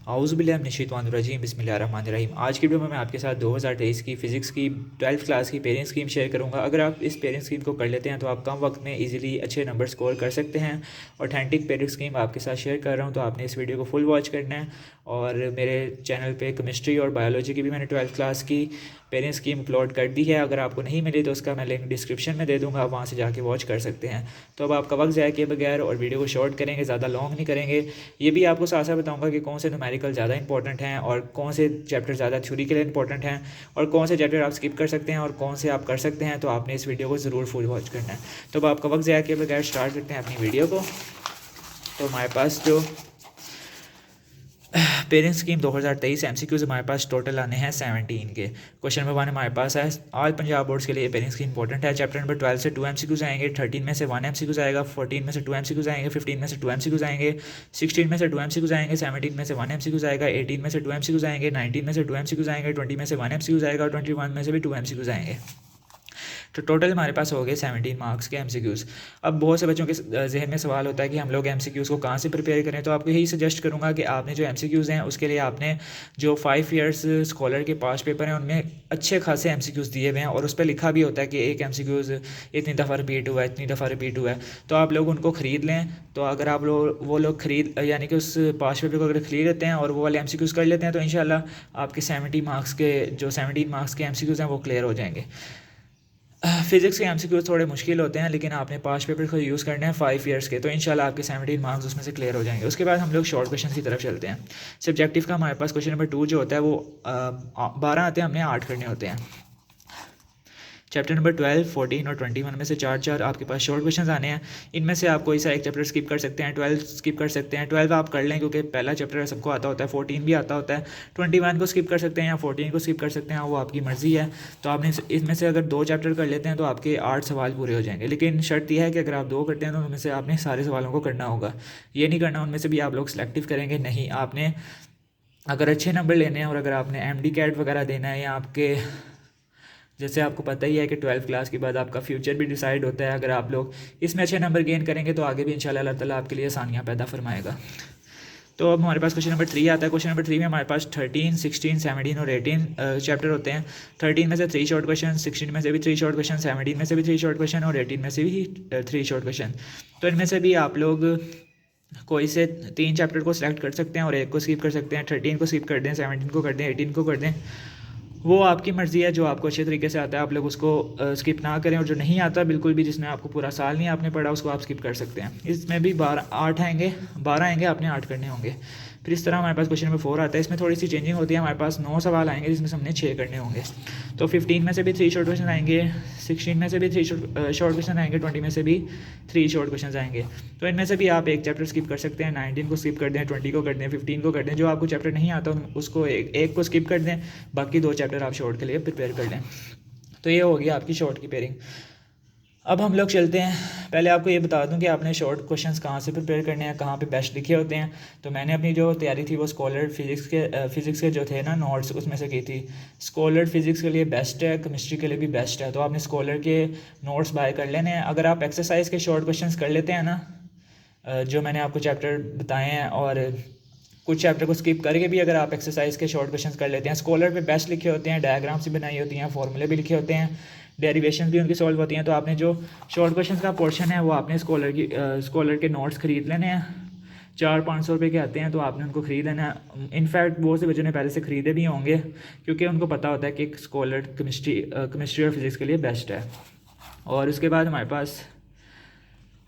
औज़ुबिल्लाहिमिनश्शैतानिर्रजीम बिस्मिल्लाहिर्रहमानिर्रहीम। आज की वीडियो में मैं आपके साथ 2023 की फ़िज़िक्स की 12th क्लास की पेयरिंग स्कीम शेयर करूंगा। अगर आप इस पेयरिंग स्कीम को कर लेते हैं तो आप कम वक्त में इजीली अच्छे नंबर स्कोर कर सकते हैं। ऑथेंटिक पेयरिंग स्कीम आपके साथ शेयर कर रहा हूं, तो आपने इस वीडियो को फुल वॉच करना है। और मेरे चैनल पे केमिस्ट्री और बायोलॉजी की भी मैंने 12th क्लास की पेयरिंग स्कीम अपलोड कर दी है। अगर आपको नहीं मिली तो उसका मैं लिंक डिस्क्रिप्शन में दे दूँगा, आप वहाँ से जाके वॉच कर सकते हैं। तो अब आपका वक्त ज़ाया किए बगैर और वीडियो को शॉर्ट करेंगे, ज़्यादा लॉन्ग नहीं करेंगे। ये भी आपको साथ साथ बताऊँगा कि कौन से न्यूमेरिकल ज़्यादा इंपॉर्टेंट हैं और कौन से चैप्टर ज़्यादा थ्योरी के लिए इंपॉर्टेंट हैं और कौन से चैप्टर आप स्किप कर सकते हैं और कौन से आप कर सकते हैं। तो आपने इस वीडियो को ज़रूर फुल वॉच करना है। तो अब आपका वक्त ज़ाया किए बगैर स्टार्ट करते हैं अपनी वीडियो को। तो हमारे पास जो पेरेंट्स स्कीम 2023 एमसीक्यूज हमारे पास टोटल आने हैं 17 के। क्वेश्चन नंबर 1 हमारे पास है, ऑल पंजाब बोर्ड्स के लिए पेरेंट्स स्कीम इंपॉर्टेंट है। चैप्टर नंबर 12 से 2 एमसीक्यूज आएंगे, 13 में से 1 एमसीक्यूज आएगा, 14 में से 2 एमसीक्यूज आएंगे, 15 में से 2 एमसीक्यूज आएंगे, 16 में से 2 एमसीक्यूज आएंगे, 17 में से 1 एमसीक्यूज आएगा, 18 में से 2 एमसीक्यूज आएंगे, 19 में से 2 एमसीक्यूज आएंगे, 20 में से 1 एमसीक्यूज आएगा और 21 में से भी 2 एमसीक्यूज आएंगे। तो टोटल हमारे पास हो गए 17 मार्क्स के एमसीक्यूज़। अब बहुत से बच्चों के जहन में सवाल होता है कि हम लोग एमसीक्यूज़ को कहाँ से प्रिपेयर करें। तो आपको यही सजेस्ट करूँगा कि आपने जो एमसीक्यूज़ हैं उसके लिए आपने जो 5 ईयर्स स्कॉलर के पास पेपर हैं उनमें अच्छे खासे एमसीक्यूज़ दिए हुए हैं और उस पर लिखा भी होता है कि एक एमसीक्यूज़ इतनी दफ़ा रिपीट हुआ है, इतनी दफ़ा रिपीट हुआ है। तो आप लोग उनको ख़रीद लें। तो अगर आप लोग वो लोग खरीद यानी कि उस पास पेपर को अगर खरीद लेते हैं और वो वाले एमसीक्यूज़ कर लेते हैं तो इंशाल्लाह आपके 70 मार्क्स के जो 17 मार्क्स के एमसीक्यूज़ हैं वो क्लियर हो जाएंगे। फिज़िक्स के एमसीक्यूज़ थोड़े मुश्किल होते हैं, लेकिन आपने 5 पेपर को यूज़ करने हैं 5 ईयर्स के, तो इंशाल्लाह आपके 17 मार्क्स उसमें से क्लियर हो जाएंगे। उसके बाद हम लोग शॉर्ट क्वेश्चन की तरफ चलते हैं। सब्जेक्टिव का हमारे पास क्वेश्चन नंबर 2 जो होता है वो 12 आते हैं, हमने 8 करने होते हैं। चैप्टर नंबर 12, 14 और 21 में से 4 आपके पास शॉर्ट क्वेश्चन आने हैं। इनमें से आप कोई सा एक चैप्टर स्किप कर सकते हैं, 12 स्किप कर सकते हैं। 12 आप कर लें क्योंकि पहला चैप्टर सबको आता होता है, 14 भी आता होता है। 21 को स्किप कर सकते हैं या 14 को स्किप कर सकते हैं, वो आपकी मर्ज़ी है। तो आपने इसमें से अगर 2 चैप्टर कर लेते हैं तो आपके 8 सवाल पूरे हो जाएंगे। लेकिन शर्त यह है कि अगर आप 2 करते हैं तो उनमें से आपने सारे सवालों को करना होगा। ये नहीं करना उनमें से भी आप लोग सेलेक्टिव करेंगे, नहीं। आपने अगर अच्छे नंबर लेने हैं और अगर आपने एमडी कैट वगैरह देना है या आपके जैसे आपको पता ही है कि 12th क्लास के बाद आपका फ्यूचर भी डिसाइड होता है, अगर आप लोग इसमें अच्छे नंबर गेन करेंगे तो आगे भी इंशाल्लाह अल्लाह ताला आपके लिए आसानियाँ पैदा फरमाएगा। तो अब हमारे पास क्वेश्चन नंबर 3 आता है। क्वेश्चन नंबर 3 में हमारे पास 13, 16, 17 और 18 चैप्टर होते हैं। 13 में से 3 शॉर्ट क्वेश्चन, 16 में से भी 3 शॉर्ट क्वेश्चन, 17 में से भी 3 शॉर्ट क्वेश्चन और 18 में से भी 3 शॉर्ट क्वेश्चन। तो इनमें से भी आप लोग कोई से 3 चैप्टर को सिलेक्ट कर सकते हैं और एक को स्किप कर सकते हैं। 13 को स्किप कर दें, 17 को कर दें, 18 को कर दें, वो आपकी मर्ज़ी है। जो आपको अच्छे तरीके से आता है आप लोग उसको स्किप ना करें, और जो नहीं आता बिल्कुल भी, जिसमें आपको पूरा साल नहीं आपने पढ़ा, उसको आप स्किप कर सकते हैं। इसमें भी 8 आएंगे, 12 आएंगे, आपने 8 करने होंगे। फिर इस तरह हमारे पास क्वेश्चन नंबर 4 आता है। इसमें थोड़ी सी चेंजिंग होती है, हमारे पास 9 सवाल आएंगे जिसमें से हमने 6 करने होंगे। तो 15 में से भी 3 शॉर्ट क्वेश्चन आएंगे, 16 में से भी 3 शॉर्ट क्वेश्चन आएंगे, 20 में से भी 3 शॉर्ट क्वेश्चन आएंगे। तो इनमें से भी आप एक चैप्टर स्किप कर सकते हैं। 19 को स्किप कर दें, 20 को कर दें, 15 को कर दें। जो आपको चैप्टर नहीं आता उसको एक को स्किप कर दें, बाकी 2 चैप्टर आप शॉर्ट के लिए प्रिपेयर कर लें। तो ये होगी आपकी शॉर्ट की पेयरिंग। अब हम लोग चलते हैं। पहले आपको ये बता दूं कि आपने शॉर्ट क्वेश्चंस कहाँ से प्रिपेयर करने हैं, कहाँ पे बेस्ट लिखे होते हैं। तो मैंने अपनी जो तैयारी थी वो स्कॉलर फिज़िक्स के जो थे ना नोट्स, उसमें से की थी। स्कॉलर फिज़िक्स के लिए बेस्ट है, केमिस्ट्री के लिए भी बेस्ट है। तो आपने स्कॉलर के नोट्स बाय कर लेने हैं। अगर आप एक्सरसाइज के शॉर्ट क्वेश्चन कर लेते हैं ना, जो मैंने आपको चैप्टर बताए हैं, और कुछ चैप्टर को स्किप करके भी अगर आप एक्सरसाइज के शॉर्ट क्वेश्चंस कर लेते हैं, स्कॉलर पे बेस्ट लिखे होते हैं, डायग्राम्स भी बनाई होती हैं, फॉर्मूले भी लिखे होते हैं, डेरिवेशन भी उनकी सॉल्व होती हैं। तो आपने जो शॉर्ट क्वेश्चन का पोर्शन है वो आपने स्कॉलर के नोट्स ख़रीद लेने हैं। 400-500 रुपये के आते हैं, तो आपने उनको ख़रीद लेना है। इनफैक्ट बहुत से बच्चों ने पहले से ख़रीदे भी होंगे क्योंकि उनको पता होता है कि स्कॉलर केमिस्ट्री और फिज़िक्स के लिए बेस्ट है। और उसके बाद हमारे पास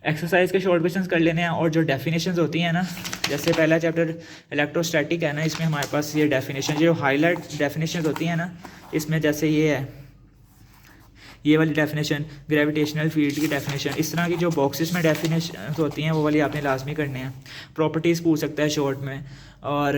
एक्सरसाइज के शॉर्ट क्वेश्चंस कर लेने हैं। और जो डेफिनेशंस होती हैं ना, जैसे पहला चैप्टर इलेक्ट्रोस्टैटिक है ना, इसमें हमारे पास ये डेफिनेशन, जो हाईलाइट डेफिनेशंस होती हैं ना, इसमें जैसे ये है, ये वाली डेफिनेशन, ग्रेविटेशनल फील्ड की डेफिनेशन, इस तरह की जो बॉक्सेस में डेफिनेशन होती हैं वो वाली आपने लाजमी करने हैं। प्रॉपर्टीज़ पूछ सकता है शॉर्ट में। और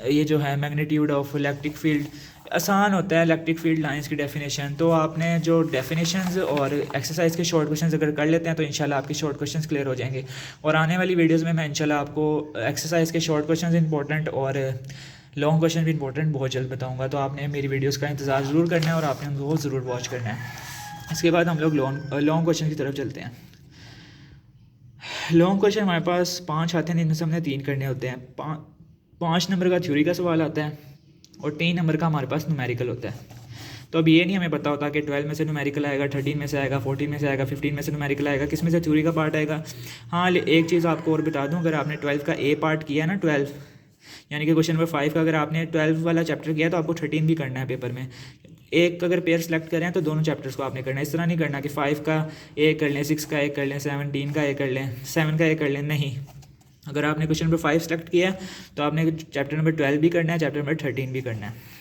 ये जो है मैग्नीट्यूड ऑफ इलेक्ट्रिक फील्ड, आसान होता है इलेक्ट्रिक फील्ड लाइंस की डेफिनेशन। तो आपने जो डेफिनेशंस और एक्सरसाइज के शॉर्ट क्वेश्चंस अगर कर लेते हैं तो इंशाल्लाह आपके शॉर्ट क्वेश्चंस क्लियर हो जाएंगे। और आने वाली वीडियोस में मैं इंशाल्लाह आपको एक्सरसाइज के शॉर्ट क्वेश्चंस इंपॉर्टेंट और लॉन्ग क्वेश्चन भी इंपॉर्टेंट बहुत जल्द बताऊंगा। तो आपने मेरी वीडियोस का इंतज़ार ज़रूर करना है और आपने उनको ज़रूर वॉच करना है। इसके बाद हम लोग लॉन्ग क्वेश्चन की तरफ चलते हैं। लॉन्ग क्वेश्चन हमारे पास 5 आते हैं, इनमें से हमने 3 करने होते हैं। 5 नंबर का थ्योरी का सवाल आता है और 3 नंबर का हमारे पास न्यूमेरिकल होता है। तो अब ये नहीं हमें पता होता कि 12 में से न्यूमेरिकल आएगा, 13 में से आएगा, 14 में से आएगा, 15 में से न्यूमेरिकल आएगा, किस में से थ्योरी का पार्ट आएगा। हाँ, एक चीज़ आपको और बता दूं, अगर आपने 12 का ए पार्ट किया ना, 12 यानी कि क्वेश्चन नंबर 5 का अगर आपने 12 वाला चैप्टर किया तो आपको 13 भी करना है पेपर में। एक अगर पेयर सेलेक्ट करें तो दोनों चैप्टर्स को आपने करना है। इस तरह नहीं करना कि 5 का ए कर लें, 6 का ए कर लें, 17 का ए कर लें, 7 का ए कर लें, नहीं। अगर आपने क्वेश्चन नंबर 5 सेलेक्ट किया तो आपने चैप्टर नंबर 12 भी करना है, चैप्टर नंबर 13 भी करना है।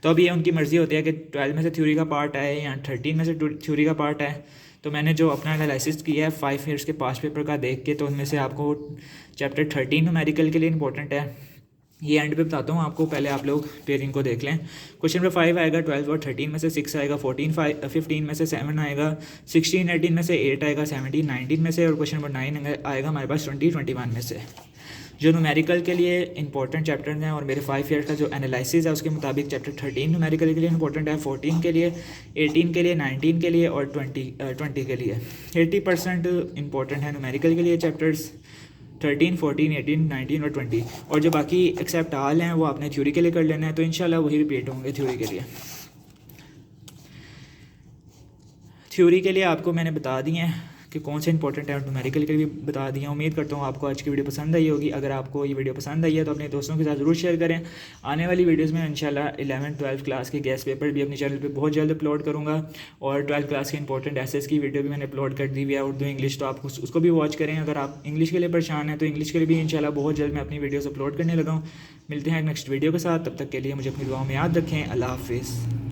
तो अब ये उनकी मर्ज़ी होती है कि 12 में से थ्योरी का पार्ट आए या 13 में से थ्योरी का पार्ट आए। तो मैंने जो अपना एनालिसिस किया है 5 ईयर्स के पास्ट पेपर का देख के, तो उनमें से आपको चैप्टर 13 न्यूमेरिकल के लिए इंपॉर्टेंट है। ये एंड पे बताता हूँ आपको, पहले आप लोग पेयरिंग को देख लें। क्वेश्चन नंबर 5 आएगा 12 और 13 में से 6 आएगा, 15 में से 7 आएगा, 16 18 में से 8 आएगा, 17 19 में से, और क्वेश्चन नंबर 9 आएगा हमारे पास 20 21 में से। जो न्यूमेरिकल के लिए इंपॉर्टेंट चैप्टर्स हैं और मेरे 5 ईयर का जो एनालिसिस है उसके मुताबिक चैप्टर 13 न्यूमेरिकल के लिए इंपॉर्टेंट है, 14 के लिए, 18 के लिए, 19 के लिए और 20 के लिए। 80% इंपॉर्टेंट है न्यूमेरिकल के लिए चैप्टर्स 13, 14, 18, 19 और 20। और जो बाकी एक्सेप्ट ऑल हैं वो आपने थ्योरी के लिए कर लेना है, तो इंशाल्लाह वही रिपीट होंगे थ्योरी के लिए। थ्योरी के लिए आपको मैंने बता दिए हैं कि कौन से इंपॉर्टेंट है, न्यूमेरिकल के लिए भी बता दिया। उम्मीद करता हूँ आपको आज की वीडियो पसंद आई होगी। अगर आपको ये वीडियो पसंद आई है तो अपने दोस्तों के साथ ज़रूर शेयर करें। आने वाली वीडियोस में इंशाल्लाह 11 12 क्लास के गेस्ट पेपर भी अपने चैनल पे बहुत जल्द अपलोड करूँगा, और 12 क्लास के इंपॉर्टेंट एसेस की वीडियो भी मैंने अपलोड कर दी हुई है, उर्दू इंग्लिश, तो आप उसको भी वॉच करें। अगर आप इंग्लिश के लिए परेशान हैं तो इंग्लिश के लिए भी इंशाल्लाह बहुत जल्द मैं अपनी वीडियोज़ अपलोड करने लगा हूँ। मिलते हैं नेक्स्ट वीडियो के साथ, तब तक के लिए मुझे अपनी दुआओं में याद रखें। अल्लाह हाफिज़।